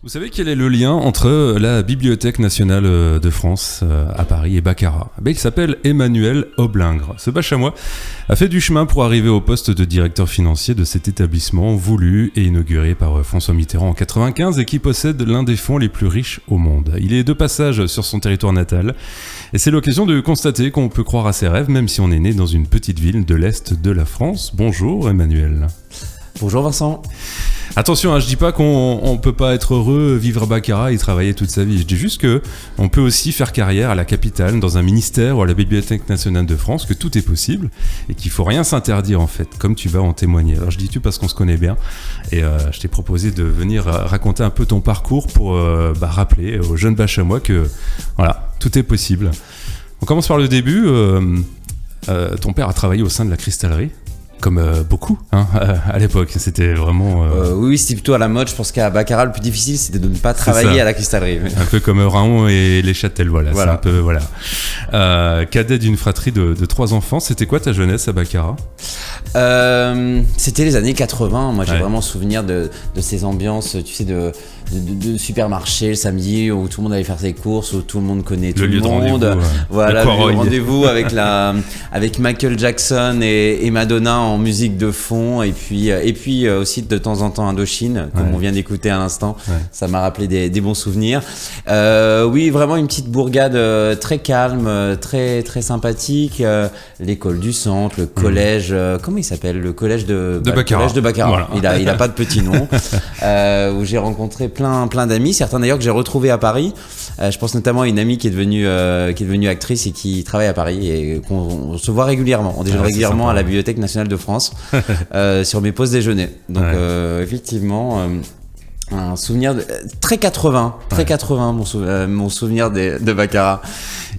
Vous savez quel est le lien entre la Bibliothèque nationale de France à Paris et Baccarat? Il s'appelle Emmanuel Oblingre. Ce Bachamois a fait du chemin pour arriver au poste de directeur financier de cet établissement voulu et inauguré par François Mitterrand en 95 et qui possède l'un des fonds les plus riches au monde. Il est de passage sur son territoire natal et c'est l'occasion de constater qu'on peut croire à ses rêves même si on est né dans une petite ville de l'Est de la France. Bonjour Emmanuel. Bonjour Vincent. Attention, je dis pas qu'on peut pas être heureux, vivre à Baccarat et travailler toute sa vie. Je dis juste que on peut aussi faire carrière à la capitale, dans un ministère ou à la Bibliothèque nationale de France, que tout est possible et qu'il faut rien s'interdire en fait, comme tu vas en témoigner. Alors je dis tu parce qu'on se connaît bien et je t'ai proposé de venir raconter un peu ton parcours pour rappeler aux jeunes Bachamois que voilà, tout est possible. On commence par le début. Ton père a travaillé au sein de la cristallerie. Comme beaucoup à l'époque, c'était vraiment... Oui, c'était plutôt à la mode. Je pense qu'à Baccarat, le plus difficile, c'était de ne pas travailler à la cristallerie. Un peu comme Raon et les Châtels, voilà. C'est un peu, voilà. Cadet d'une fratrie de 3 enfants, c'était quoi ta jeunesse à Baccarat ? C'était les années 80. Moi, j'ai vraiment souvenir de ces ambiances, tu sais, de supermarché le samedi où tout le monde allait faire ses courses, où tout le monde connaît tout le monde. Voilà, le rendez-vous avec Michael Jackson et Madonna en musique de fond, et puis aussi de temps en temps Indochine, comme on vient d'écouter à l'instant. Ça m'a rappelé des bons souvenirs. Oui, vraiment une petite bourgade très calme, très très sympathique. L'école du centre, le collège, comment il s'appelle, le collège de Baccarat. Collège de Baccarat. Voilà. Il a pas de petit nom. Où j'ai rencontré plein d'amis, certains d'ailleurs que j'ai retrouvés à Paris. Je pense notamment à une amie qui est devenue actrice et qui travaille à Paris et qu'on se voit régulièrement. On déjeune régulièrement à la Bibliothèque nationale de France sur mes pauses déjeuner. Donc effectivement, un souvenir très 80, mon souvenir de Baccarat.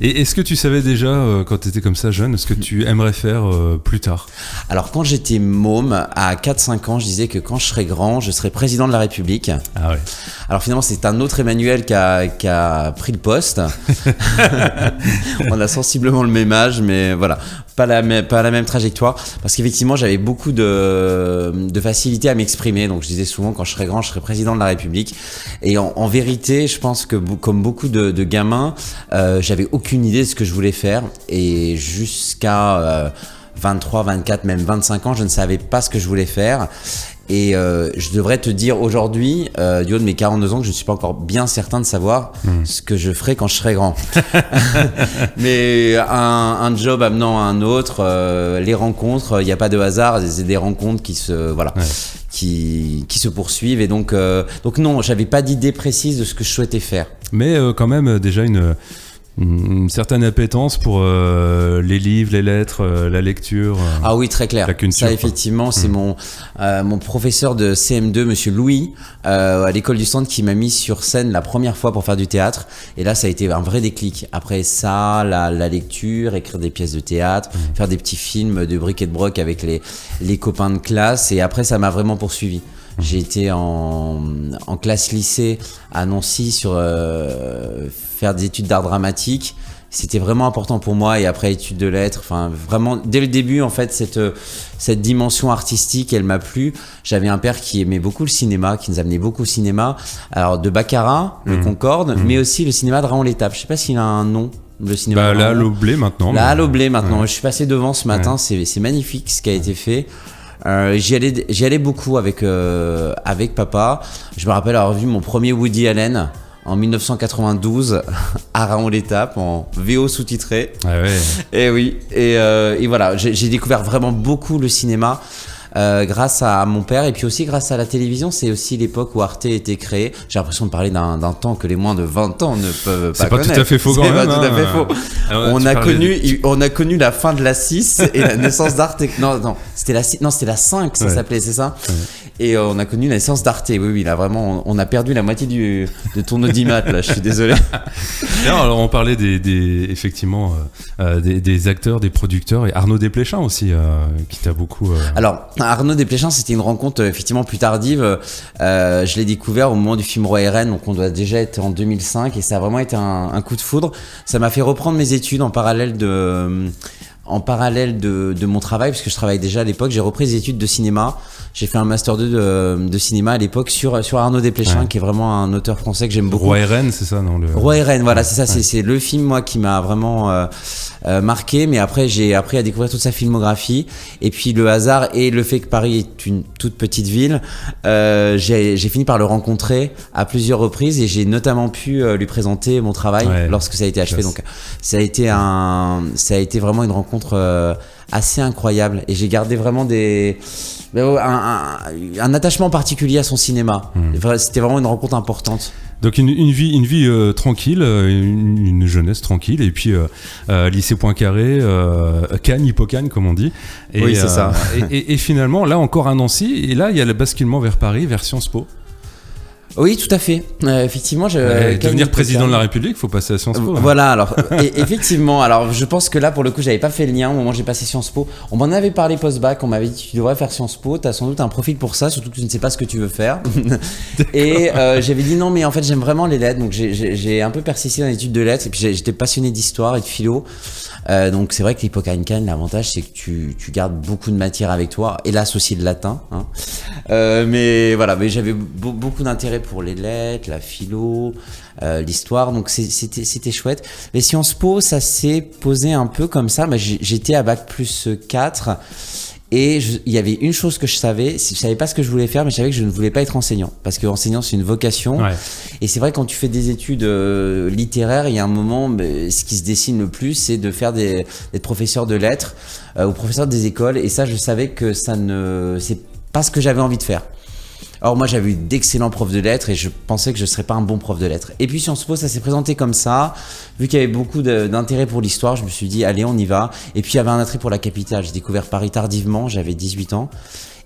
Et est-ce que tu savais déjà, quand tu étais comme ça jeune, ce que tu aimerais faire plus tard ? Alors quand j'étais môme, à 4-5 ans, je disais que quand je serais grand, je serais président de la République. Ah ouais. Alors finalement, c'est un autre Emmanuel qui a pris le poste. On a sensiblement le même âge, mais voilà, pas la même trajectoire. Parce qu'effectivement, j'avais beaucoup de facilité à m'exprimer. Donc je disais souvent, quand je serais grand, je serais président de la République. Et en vérité, je pense que comme beaucoup de gamins, j'avais aucune idée de ce que je voulais faire. Et jusqu'à 23, 24, même 25 ans, je ne savais pas ce que je voulais faire. Et je devrais te dire aujourd'hui, du haut de mes 42 ans, que je ne suis pas encore bien certain de savoir ce que je ferai quand je serai grand. Mais un job amenant à un autre, les rencontres, il n'y a pas de hasard, c'est des rencontres qui se poursuivent. Et donc non, j'avais pas d'idée précise de ce que je souhaitais faire. Mais quand même déjà une certaine appétence pour les livres, les lettres, la lecture. Ah oui, très clair. La culture, ça, effectivement, c'est mon professeur de CM2, monsieur Louis, à l'école du centre, qui m'a mis sur scène la première fois pour faire du théâtre. Et là, ça a été un vrai déclic. Après ça, la lecture, écrire des pièces de théâtre, faire des petits films de bric et de broc avec les copains de classe. Et après, ça m'a vraiment poursuivi. J'ai été en classe lycée à Nancy sur faire des études d'art dramatique. C'était vraiment important pour moi, et après études de lettres, enfin vraiment dès le début en fait cette dimension artistique, elle m'a plu. J'avais un père qui aimait beaucoup le cinéma, qui nous amenait beaucoup au cinéma. Alors de Baccarat, le Concorde, mais aussi le cinéma de Raon l'Étape. Je sais pas s'il a un nom. Le cinéma. Là, l'Oblé maintenant. Là, l'Oblé maintenant. Ouais. Je suis passé devant ce matin. C'est magnifique ce qui a été fait. J'y allais beaucoup avec papa. Je me rappelle avoir vu mon premier Woody Allen en 1992 à Raon l'Étape en VO sous-titré. Ah ouais. Et oui. Et voilà, j'ai découvert vraiment beaucoup le cinéma. Grâce à mon père et puis aussi grâce à la télévision. C'est aussi l'époque où Arte a été créé. J'ai l'impression de parler d'un temps que les moins de 20 ans ne peuvent pas connaître. C'est pas tout à fait faux quand même. C'est pas tout à fait faux. On a connu la fin de la 6 et la naissance d'Arte. Non, c'était la 6, non, c'était la 5, ça s'appelait, c'est ça. Et on a connu la naissance d'Arte. Oui, là vraiment, on a perdu la moitié de ton audimat là, je suis désolé. Alors on parlait effectivement des acteurs, des producteurs, et Arnaud Desplechin aussi qui t'a beaucoup... Alors Arnaud Desplechin, c'était une rencontre effectivement plus tardive. Je l'ai découvert au moment du film Roi et Reine, donc on doit déjà être en 2005, et ça a vraiment été un coup de foudre. Ça m'a fait reprendre mes études en parallèle en parallèle de mon travail, parce que je travaillais déjà à l'époque, j'ai repris des études de cinéma. J'ai fait un master 2 de cinéma à l'époque sur Arnaud Desplechin, qui est vraiment un auteur français que j'aime beaucoup. Roi et Reine, c'est ça, non? Roi et Reine, voilà, c'est ça, c'est le film, moi, qui m'a vraiment marqué. Mais après, j'ai appris à découvrir toute sa filmographie. Et puis, le hasard et le fait que Paris est une toute petite ville, j'ai fini par le rencontrer à plusieurs reprises et j'ai notamment pu lui présenter mon travail lorsque ça a été achevé. Donc, ça a été vraiment une rencontre assez incroyable et j'ai gardé vraiment un attachement particulier à son cinéma. C'était vraiment une rencontre importante. Donc une vie tranquille, une jeunesse tranquille, et puis lycée Poincaré, Cannes, Hippocane comme on dit. Et, oui, c'est ça. et finalement, là encore à Nancy, et là il y a le basculement vers Paris, vers Sciences Po. Oui, tout à fait. Effectivement, devenir président de la République, faut passer à Sciences Po. Voilà, alors effectivement, alors je pense que là pour le coup, j'avais pas fait le lien au moment où j'ai passé Sciences Po. On m'en avait parlé post-bac, on m'avait dit tu devrais faire Sciences Po, tu as sans doute un profil pour ça, surtout que tu ne sais pas ce que tu veux faire. Et j'avais dit non, mais en fait, j'aime vraiment les lettres, donc j'ai un peu persisté dans l'étude de lettres et puis j'étais passionné d'histoire et de philo. Donc c'est vrai que l'Hippocane Cannes, l'avantage c'est que tu gardes beaucoup de matière avec toi, hélas aussi de latin, hein. Mais voilà, mais j'avais beaucoup d'intérêt pour les lettres, la philo, l'histoire, donc c'était chouette. Mais Sciences Po, ça s'est posé un peu comme ça. J'étais à Bac+4 et il y avait une chose que je savais pas ce que je voulais faire, mais je savais que je ne voulais pas être enseignant, parce que enseignant c'est une vocation. Et c'est vrai quand tu fais des études littéraires, il y a un moment, ce qui se dessine le plus, c'est de faire d'être professeur de lettres ou professeur des écoles, et ça je savais que c'est pas ce que j'avais envie de faire. Alors moi j'avais eu d'excellents profs de lettres et je pensais que je serais pas un bon prof de lettres. Et puis Sciences Po, ça s'est présenté comme ça. Vu qu'il y avait beaucoup d'intérêt pour l'histoire, je me suis dit allez, on y va. Et puis il y avait un attrait pour la capitale. J'ai découvert Paris tardivement, j'avais 18 ans.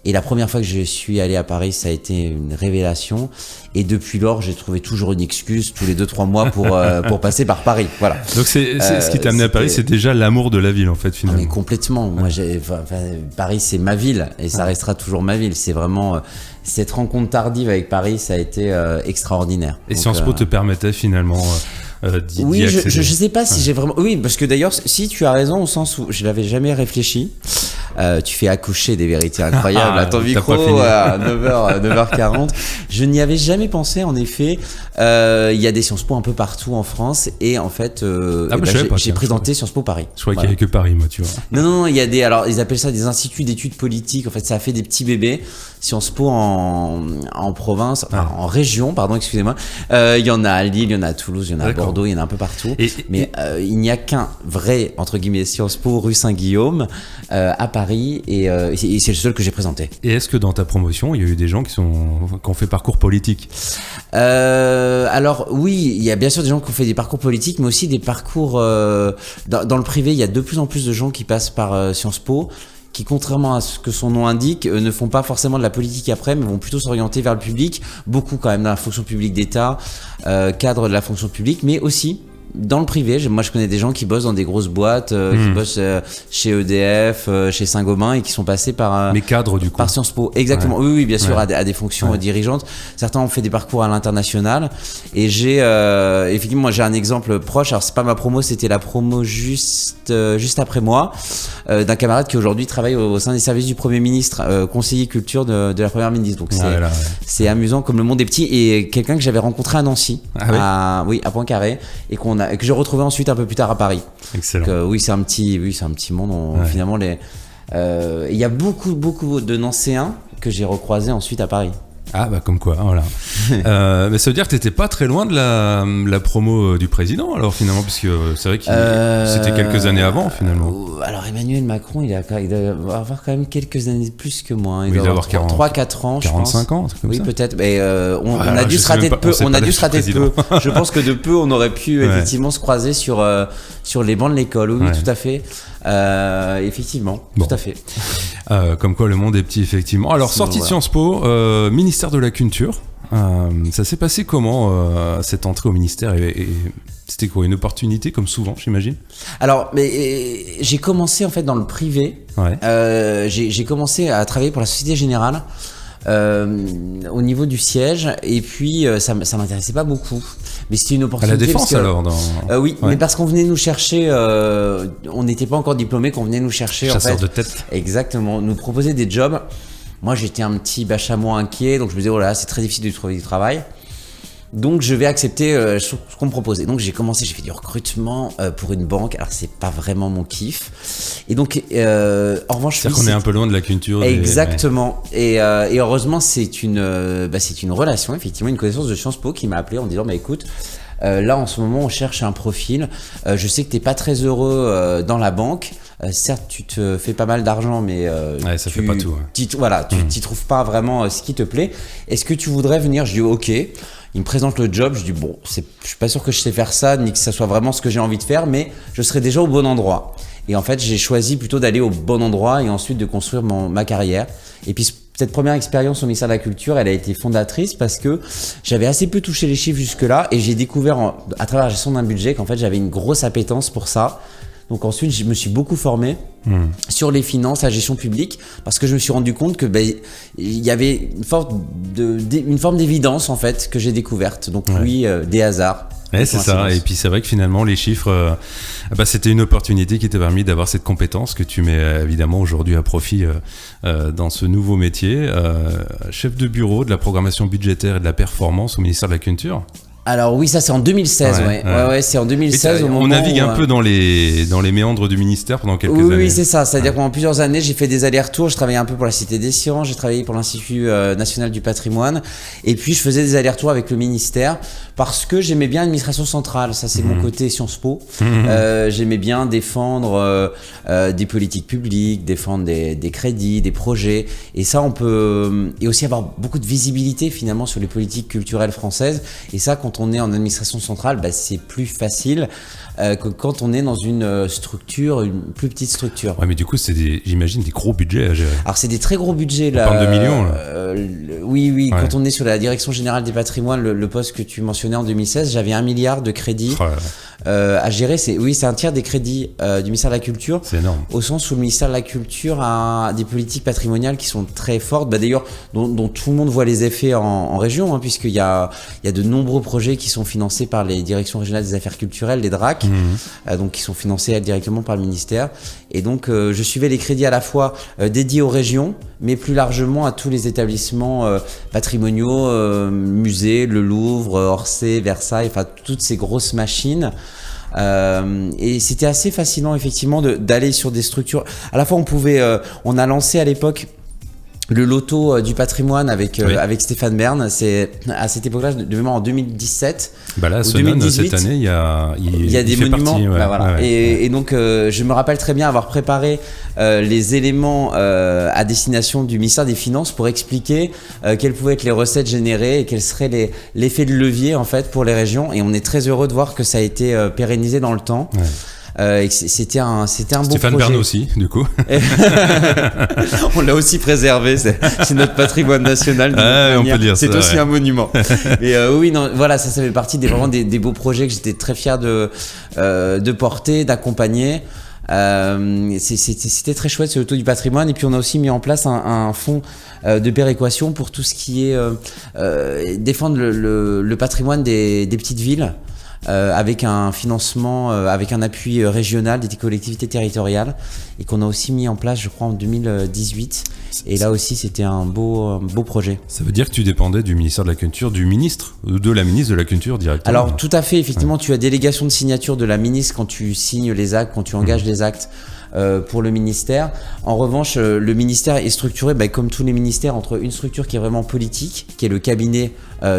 Et la première fois que je suis allé à Paris, ça a été une révélation. Et depuis lors, j'ai trouvé toujours une excuse tous les 2-3 mois pour passer par Paris. Voilà. Donc ce qui t'a amené à Paris, c'est déjà l'amour de la ville en fait finalement. Mais complètement. Moi, Paris, c'est ma ville et ça restera toujours ma ville. C'est vraiment cette rencontre tardive avec Paris, ça a été extraordinaire. Et Sciences Po te permettait finalement d'y oui, accéder. je sais pas si j'ai vraiment. Oui, parce que d'ailleurs, si tu as raison, au sens où je l'avais jamais réfléchi. Tu fais accoucher des vérités incroyables à ton micro à 9h40. Je n'y avais jamais pensé, en effet. Il y a des Sciences Po un peu partout en France et en fait, j'ai présenté Sciences Po Paris. Je crois qu'il n'y avait que Paris, moi, tu vois. Non, il y a alors ils appellent ça des instituts d'études politiques. En fait, ça a fait des petits bébés. Sciences Po en province, en région, pardon, excusez-moi. Il y en a à Lille, il y en a à Toulouse, il y en a à Bordeaux, il y en a un peu partout. Mais il n'y a qu'un vrai, entre guillemets, Sciences Po rue Saint-Guillaume à Paris et c'est le seul que j'ai présenté. Et est-ce que dans ta promotion, il y a eu des gens qui ont fait parcours politique? Alors oui, il y a bien sûr des gens qui ont fait des parcours politiques, mais aussi des parcours dans le privé. Il y a de plus en plus de gens qui passent par Sciences Po, qui contrairement à ce que son nom indique, ne font pas forcément de la politique après, mais vont plutôt s'orienter vers le public, beaucoup quand même dans la fonction publique d'État, cadre de la fonction publique, mais aussi dans le privé. Moi je connais des gens qui bossent dans des grosses boîtes, qui bossent chez EDF, chez Saint-Gobain et qui sont passés par mais cadres du coup par Sciences Po. Exactement. Oui, bien sûr, à des fonctions dirigeantes. Certains ont fait des parcours à l'international et j'ai effectivement, moi j'ai un exemple proche. Alors c'est pas ma promo, c'était la promo juste après moi, d'un camarade qui aujourd'hui travaille au sein des services du Premier ministre, conseiller culture de la Première ministre. Donc c'est amusant comme le monde est petit, et quelqu'un que j'avais rencontré à Nancy, à Poincaré, et que j'ai retrouvé ensuite un peu plus tard à Paris. Excellent. Donc, c'est un petit monde. Finalement, il y a beaucoup de Nancéens que j'ai recroisés ensuite à Paris. Ah bah comme quoi, voilà. Mais ça veut dire que t'étais pas très loin de la promo du président alors finalement, puisque c'est vrai que c'était quelques années avant finalement. Alors Emmanuel Macron, il doit avoir quand même quelques années de plus que moi. Il doit avoir 3-4 ans, 45 ans, comme oui, ça. peut-être. Mais on a dû se rater de peu. On a dû se rater de peu. Je pense que de peu, on aurait pu effectivement se croiser sur les bancs de l'école. Oui, tout à fait. Effectivement, tout à fait. Comme quoi le monde est petit, effectivement. Alors, sortie de Sciences Po, ministère de la Culture. Ça s'est passé comment cette entrée au ministère et c'était quoi, une opportunité comme souvent, j'imagine? Alors, j'ai commencé en fait dans le privé. J'ai commencé à travailler pour la Société Générale. Au niveau du siège, et puis ça m'intéressait pas beaucoup, Mais c'était une opportunité. À la Défense alors oui, mais parce qu'on venait nous chercher, on n'était pas encore diplômés, qu'on venait nous chercher. Chasseur en fait, de tête. Exactement, nous proposer des jobs. Moi, j'étais un petit bachamois inquiet, donc je me disais, oh là là, c'est très difficile de trouver du travail. Donc je vais accepter ce qu'on me proposait. Donc j'ai fait du recrutement pour une banque. Alors c'est pas vraiment mon kiff. Et donc en revanche, c'est-à-dire qu'on est un peu loin de la culture. Exactement. Et heureusement c'est une relation, effectivement, une connaissance de Sciences Po qui m'a appelé en disant écoute, là en ce moment on cherche un profil. Je sais que t'es pas très heureux dans la banque. Certes, tu te fais pas mal d'argent, mais ça fait pas tout. Tu t'y trouves pas vraiment ce qui te plaît. Est-ce que tu voudrais venir? Je dis ok. Il me présente le job, je dis bon, je suis pas sûr que je sais faire ça, ni que ça soit vraiment ce que j'ai envie de faire, mais je serai déjà au bon endroit. Et en fait, j'ai choisi plutôt d'aller au bon endroit et ensuite de construire ma carrière. Et puis cette première expérience au ministère de la Culture, elle a été fondatrice parce que j'avais assez peu touché les chiffres jusque-là et j'ai découvert à travers la gestion d'un budget qu'en fait j'avais une grosse appétence pour ça. Donc ensuite, je me suis beaucoup formé sur les finances, la gestion publique, parce que je me suis rendu compte que il y avait une forme d'évidence en fait que j'ai découverte. Donc oui, des hasards. Ouais, c'est ça. Et puis c'est vrai que finalement les chiffres, c'était une opportunité qui t'a permis d'avoir cette compétence que tu mets évidemment aujourd'hui à profit dans ce nouveau métier, chef de bureau de la programmation budgétaire et de la performance au ministère de la Culture. Alors oui, ça c'est en 2016, ouais, c'est en 2016 au moment on navigue un peu dans les méandres du ministère pendant quelques années. Oui, c'est ça, c'est-à-dire que pendant plusieurs années, j'ai fait des allers-retours, je travaillais un peu pour la Cité des Sciences, j'ai travaillé pour l'Institut National du Patrimoine, et puis je faisais des allers-retours avec le ministère, parce que j'aimais bien l'administration centrale, ça c'est mon côté Sciences Po, j'aimais bien défendre des politiques publiques, défendre des crédits, des projets, et ça on peut, et aussi avoir beaucoup de visibilité finalement sur les politiques culturelles françaises, et ça quand on est en administration centrale, c'est plus facile que quand on est dans une structure, une plus petite structure. Ouais, mais du coup, c'est j'imagine des gros budgets à gérer. Alors, c'est des très gros budgets là. On parle de millions là. Oui. Ouais. Quand on est sur la direction générale des patrimoines, le poste que tu mentionnais en 2016, j'avais 1 milliard de crédits à gérer. C'est un tiers des crédits du ministère de la Culture. C'est énorme. Au sens où le ministère de la Culture a des politiques patrimoniales qui sont très fortes. D'ailleurs, dont tout le monde voit les effets en région, puisqu'il y a de nombreux projets qui sont financés par les directions régionales des affaires culturelles, les DRAC, donc qui sont financés directement par le ministère. Et donc, je suivais les crédits à la fois dédiés aux régions, mais plus largement à tous les établissements patrimoniaux, musées, le Louvre, Orsay, Versailles, enfin toutes ces grosses machines. Et c'était assez fascinant effectivement d'aller sur des structures. À la fois, on a lancé à l'époque le loto du patrimoine avec Stéphane Bern. C'est à cette époque-là, de mémoire en 2017. Là, cette année, il y a des monuments. Et donc, je me rappelle très bien avoir préparé les éléments à destination du ministère des Finances pour expliquer quelles pouvaient être les recettes générées et quel serait l'effet de levier en fait pour les régions. Et on est très heureux de voir que ça a été pérennisé dans le temps. Ouais. C'était un beau projet. Stéphane Bern aussi, du coup. On l'a aussi préservé, c'est notre patrimoine national. On peut dire c'est aussi un monument. Et ça fait partie vraiment des beaux projets que j'étais très fier de porter, d'accompagner. C'était très chouette, ce loto du patrimoine. Et puis on a aussi mis en place un fonds de péréquation pour tout ce qui est défendre le patrimoine des petites villes. Avec un financement, avec un appui régional des collectivités territoriales, et qu'on a aussi mis en place, je crois, en 2018. Et là aussi, c'était un beau projet. Ça veut dire que tu dépendais du ministère de la Culture, du ministre, ou de la ministre de la Culture directement? Alors, tout à fait, effectivement, tu as délégation de signature de la ministre quand tu signes les actes, quand tu engages les actes pour le ministère. En revanche, le ministère est structuré, comme tous les ministères, entre une structure qui est vraiment politique, qui est le cabinet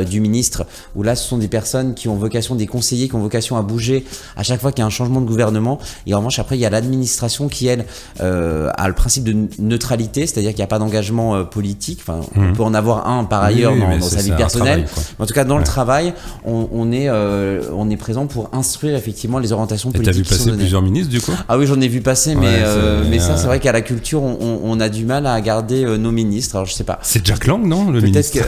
du ministre, où là ce sont des personnes qui ont vocation, des conseillers qui ont vocation à bouger à chaque fois qu'il y a un changement de gouvernement. Et en revanche, après il y a l'administration qui elle a le principe de neutralité, c'est-à-dire qu'il n'y a pas d'engagement politique. Enfin, on peut en avoir un par ailleurs dans sa vie personnelle, mais en tout cas dans le travail, on est présent pour instruire effectivement les orientations politiques. Et t'as vu passer plusieurs ministres du coup? Ah oui, j'en ai vu passer, mais ça c'est vrai qu'à la culture on a du mal à garder nos ministres. Alors je sais pas. C'est Jack Lang, non, le ministre?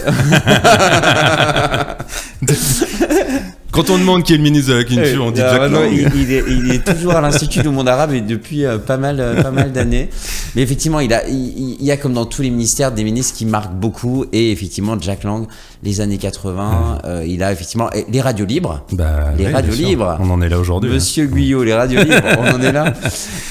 Quand on demande qui est le ministre de la Culture, on dit Jack Lang. Il est toujours à l'Institut du monde arabe et depuis pas mal d'années. Mais effectivement, il y a comme dans tous les ministères des ministres qui marquent beaucoup. Et effectivement, Jack Lang, les années 80, il a effectivement les radios libres. Radios libres. On en est là aujourd'hui. Monsieur Guyot, les radios libres, on en est là.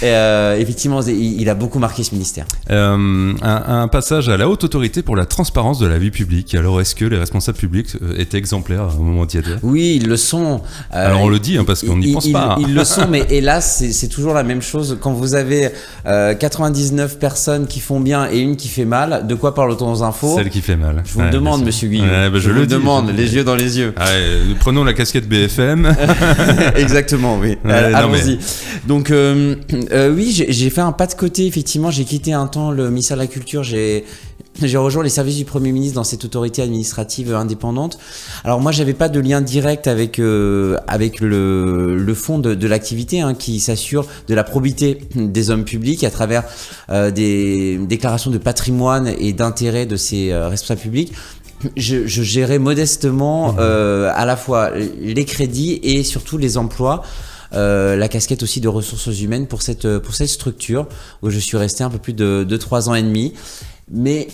Et effectivement, il a beaucoup marqué ce ministère. Un passage à la haute autorité pour la transparence de la vie publique. Alors, est-ce que les responsables publics étaient exemplaires au moment d'y être ? Oui, ils le sont. Alors on le dit parce qu'on n'y pense pas. Ils le sont, mais hélas, c'est toujours la même chose. Quand vous avez 99 personnes qui font bien et une qui fait mal, de quoi parle-t-on aux infos ? Celle qui fait mal. Je vous le demande, monsieur Guyot. Je le demande, les yeux dans les yeux. Prenons la casquette BFM. Exactement, oui. Allons-y. Donc, oui, j'ai fait un pas de côté, effectivement. J'ai quitté un temps le ministère de la Culture. J'ai rejoint les services du Premier ministre dans cette autorité administrative indépendante. Alors moi, j'avais pas de lien direct avec le fond de l'activité qui s'assure de la probité des hommes publics à travers des déclarations de patrimoine et d'intérêt de ces responsables publics. Je gérais modestement à la fois les crédits et surtout les emplois. La casquette aussi de ressources humaines pour cette structure où je suis resté un peu plus de 3 ans et demi. Mais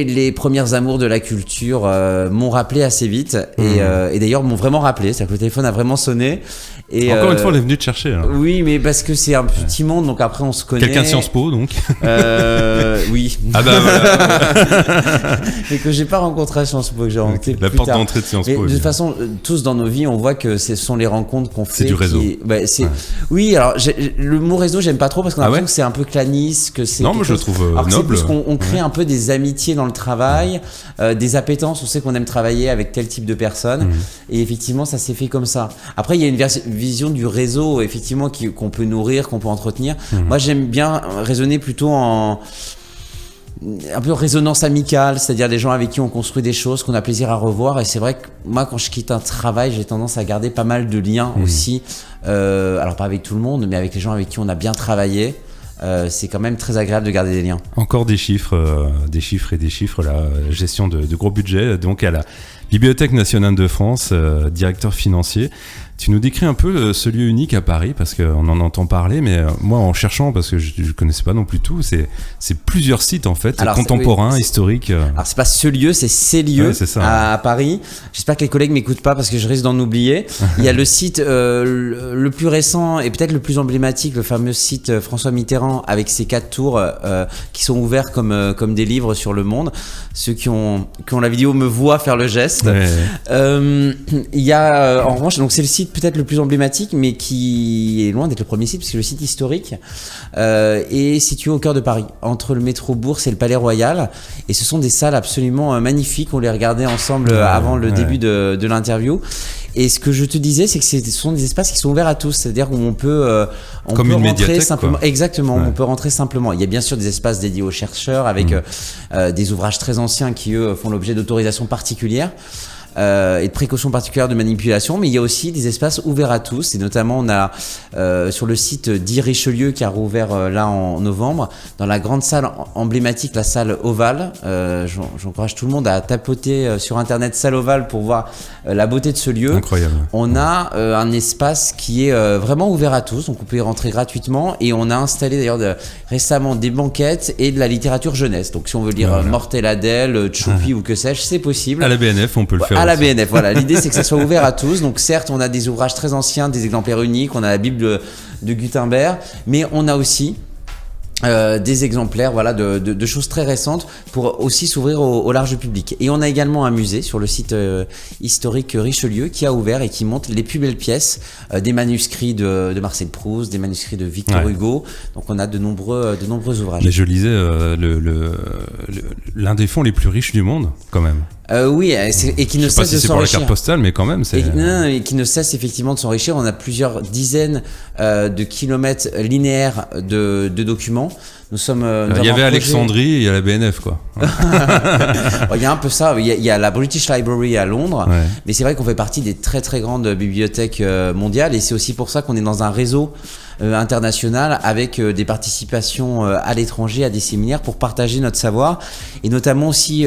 les premières amours de la culture m'ont rappelé assez vite et d'ailleurs m'ont vraiment rappelé, c'est-à-dire que le téléphone a vraiment sonné. Et encore une fois, on est venu te chercher. Là. Oui, mais parce que c'est un petit monde, donc après on se connaît. Quelqu'un de Sciences Po, donc. Oui. Ah bah voilà. Mais que j'ai pas rencontré à Sciences Po, que j'ai rencontré plus la porte tard. d'entrée de Sciences Po. De toute façon, tous dans nos vies, on voit que ce sont les rencontres qu'on fait. C'est du réseau. Oui, alors le mot réseau, j'aime pas trop parce qu'on a l'impression que c'est un peu claniste, que c'est. Non, moi je le trouve noble. C'est plus qu'on crée un peu des amitiés dans le travail, des appétences. On sait qu'on aime travailler avec tel type de personnes, et effectivement, ça s'est fait comme ça. Après, il y a une vision du réseau, effectivement, qu'on peut nourrir, qu'on peut entretenir. Moi, j'aime bien raisonner plutôt en un peu résonance amicale, c'est-à-dire des gens avec qui on construit des choses qu'on a plaisir à revoir. Et c'est vrai que moi, quand je quitte un travail, j'ai tendance à garder pas mal de liens aussi. Alors pas avec tout le monde, mais avec les gens avec qui on a bien travaillé. C'est quand même très agréable de garder des liens. Encore des chiffres là. Gestion de gros budgets, donc à la Bibliothèque nationale de France, directeur financier. Tu nous décris un peu ce lieu unique à Paris, parce qu'on en entend parler, mais moi en cherchant, parce que je connaissais pas non plus tout, c'est plusieurs sites en fait, contemporains, historiques. Alors c'est pas ce lieu, c'est ces lieux à Paris. J'espère que les collègues m'écoutent pas parce que je risque d'en oublier. Il y a le site le plus récent et peut-être le plus emblématique, le fameux site François Mitterrand avec ses 4 tours qui sont ouverts comme des livres sur le monde. Ceux qui ont la vidéo me voient faire le geste. Il y a en revanche, donc c'est le site peut-être le plus emblématique, mais qui est loin d'être le premier site, parce que le site historique est situé au cœur de Paris, entre le métro Bourse et le Palais Royal, et ce sont des salles absolument magnifiques. On les regardait ensemble avant le début de l'interview. Et ce que je te disais, c'est que ce sont des espaces qui sont ouverts à tous, c'est-à-dire où on peut rentrer simplement. Quoi. Exactement, on peut rentrer simplement. Il y a bien sûr des espaces dédiés aux chercheurs avec des ouvrages très anciens qui eux font l'objet d'autorisations particulières. Et de précautions particulières de manipulation, mais il y a aussi des espaces ouverts à tous, et notamment on a sur le site dit Richelieu qui a rouvert là en novembre, dans la grande salle emblématique, la salle Ovale. J'encourage tout le monde à tapoter sur internet salle Ovale pour voir la beauté de ce lieu. Incroyable. On a un espace qui est vraiment ouvert à tous, donc on peut y rentrer gratuitement, et on a installé d'ailleurs récemment des banquettes et de la littérature jeunesse. Donc si on veut lire Mortel Adèle, Tchoupi ou que sais-je, c'est possible. À la BNF, on peut le faire. À la BNF, voilà. L'idée, c'est que ça soit ouvert à tous. Donc, certes, on a des ouvrages très anciens, des exemplaires uniques. On a la Bible de Gutenberg, mais on a aussi des exemplaires, voilà, de choses très récentes pour aussi s'ouvrir au large public. Et on a également un musée sur le site historique Richelieu qui a ouvert et qui montre les plus belles pièces, des manuscrits de Marcel Proust, des manuscrits de Victor Hugo. Donc, on a de nombreux ouvrages. Mais je lisais l'un des fonds les plus riches du monde, quand même. Oui, et qui ne cesse de s'enrichir. Je sais pas si c'est pour la carte postale, mais quand même, c'est. Et qui ne cesse effectivement de s'enrichir. On a plusieurs dizaines de kilomètres linéaires de documents. Nous sommes. Il y avait Alexandrie et il y a la BNF, quoi. Il y a un peu ça. Il y a la British Library à Londres, mais c'est vrai qu'on fait partie des très très grandes bibliothèques mondiales, et c'est aussi pour ça qu'on est dans un réseau internationales avec des participations à l'étranger, à des séminaires pour partager notre savoir et notamment aussi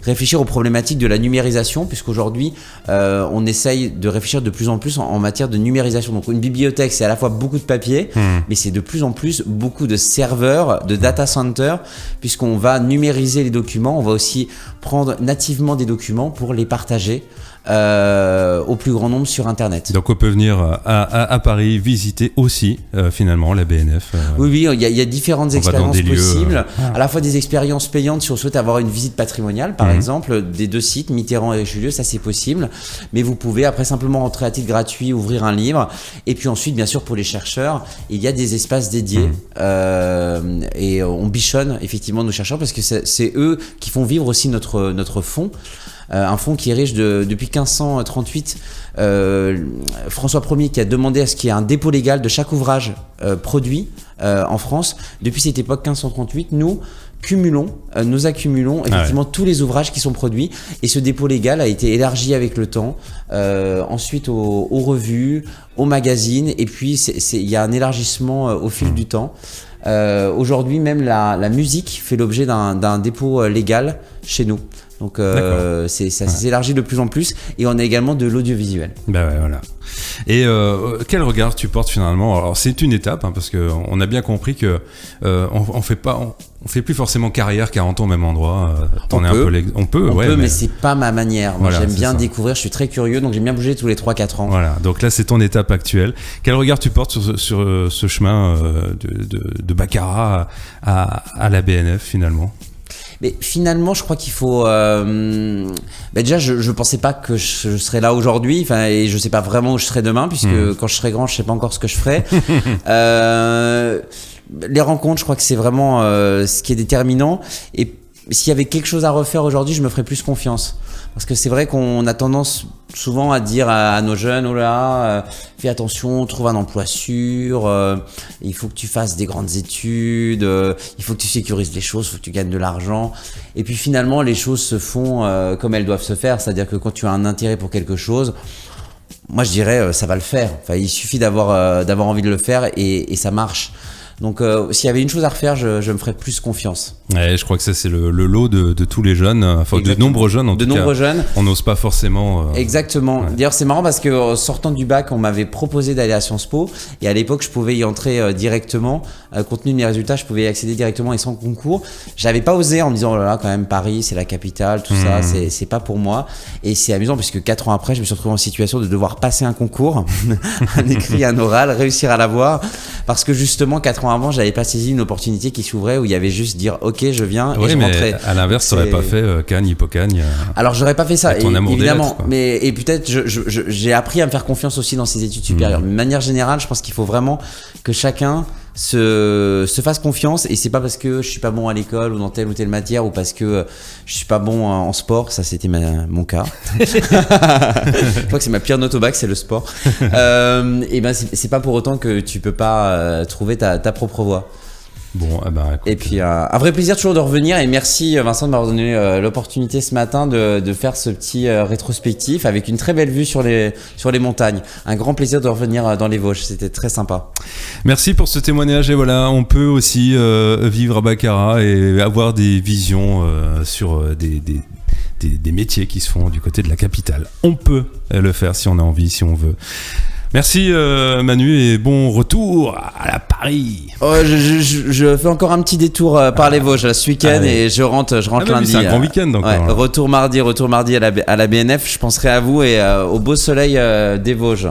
réfléchir aux problématiques de la numérisation puisqu'aujourd'hui on essaye de réfléchir de plus en plus en matière de numérisation. Donc une bibliothèque c'est à la fois beaucoup de papier mais c'est de plus en plus beaucoup de serveurs, de data centers puisqu'on va numériser les documents, on va aussi prendre nativement des documents pour les partager au plus grand nombre sur Internet. Donc on peut venir à Paris visiter aussi finalement la BNF. Oui, il y a différentes expériences possibles, à la fois des expériences payantes si on souhaite avoir une visite patrimoniale par exemple, des 2 sites, Mitterrand et Richelieu, ça c'est possible, mais vous pouvez après simplement rentrer à titre gratuit, ouvrir un livre, et puis ensuite bien sûr pour les chercheurs, il y a des espaces dédiés et on bichonne effectivement nos chercheurs parce que c'est eux qui font vivre aussi notre fonds. Un fonds qui est riche depuis 1538. François Ier qui a demandé à ce qu'il y ait un dépôt légal de chaque ouvrage produit en France. Depuis cette époque 1538, nous accumulons effectivement tous les ouvrages qui sont produits et ce dépôt légal a été élargi avec le temps, ensuite aux revues, aux magazines et puis il y a un élargissement au fil du temps. Aujourd'hui même la musique fait l'objet d'un dépôt légal chez nous. Donc ça s'élargit de plus en plus et on a également de l'audiovisuel. Bah ouais, voilà. Et quel regard tu portes finalement? Alors c'est une étape parce que on a bien compris que on fait plus forcément carrière 40 ans au même endroit. On peut, mais c'est pas ma manière. Moi j'aime bien découvrir, je suis très curieux donc j'aime bien bouger tous les 3-4 ans. Voilà, donc là c'est ton étape actuelle. Quel regard tu portes sur ce chemin de Baccarat à la BNF finalement? Mais finalement, je crois qu'il faut. Déjà, je pensais pas que je serais là aujourd'hui, et je sais pas vraiment où je serai demain, puisque quand je serai grand, je sais pas encore ce que je ferai. Les rencontres, je crois que c'est vraiment ce qui est déterminant. Et s'il y avait quelque chose à refaire aujourd'hui, je me ferais plus confiance. Parce que c'est vrai qu'on a tendance souvent à dire à nos jeunes, oh là, fais attention, trouve un emploi sûr, il faut que tu fasses des grandes études, il faut que tu sécurises les choses, il faut que tu gagnes de l'argent. Et puis finalement, les choses se font comme elles doivent se faire, c'est-à-dire que quand tu as un intérêt pour quelque chose, moi je dirais ça va le faire. Enfin, il suffit d'avoir envie de le faire et ça marche. Donc s'il y avait une chose à refaire, je me ferais plus confiance. Ouais, je crois que ça c'est le lot de tous les jeunes, enfin de nombreux jeunes en tout cas. Jeunes. On n'ose pas forcément. Exactement. Ouais. D'ailleurs c'est marrant parce que sortant du bac, on m'avait proposé d'aller à Sciences Po et à l'époque je pouvais y entrer directement. Compte tenu de mes résultats, je pouvais y accéder directement et sans concours. J'avais pas osé en me disant oh là là quand même Paris c'est la capitale, tout ça c'est pas pour moi. Et c'est amusant puisque 4 ans après je me suis retrouvé en situation de devoir passer un concours, un écrit, un oral, réussir à l'avoir parce que justement 4 ans avant j'avais pas saisi une opportunité qui s'ouvrait où il y avait juste dire ok je viens et je rentrais. À l'inverse t'aurais pas fait Cagne, Hippocagne. Alors j'aurais pas fait ça ton amour évidemment des lettres, et peut-être j'ai appris à me faire confiance aussi dans ces études supérieures. De manière générale je pense qu'il faut vraiment que chacun se fasse confiance et c'est pas parce que je suis pas bon à l'école ou dans telle ou telle matière ou parce que je suis pas bon en sport, ça c'était mon cas. Je crois que c'est ma pire note au bac, c'est le sport. Et ben c'est pas pour autant que tu peux pas trouver ta propre voie. Bon, écoute, et puis un vrai plaisir toujours de revenir et merci Vincent de m'avoir donné l'opportunité ce matin de faire ce petit rétrospectif avec une très belle vue sur les montagnes. Un grand plaisir de revenir dans les Vosges, c'était très sympa. Merci pour ce témoignage et voilà, on peut aussi vivre à Baccarat et avoir des visions sur des métiers qui se font du côté de la capitale. On peut le faire si on a envie, si on veut. Merci Manu et bon retour à la Paris. Je fais encore un petit détour par les Vosges ce week-end et je rentre lundi. C'est un grand week-end encore. Ouais, retour mardi à la BNF. Je penserai à vous et au beau soleil des Vosges.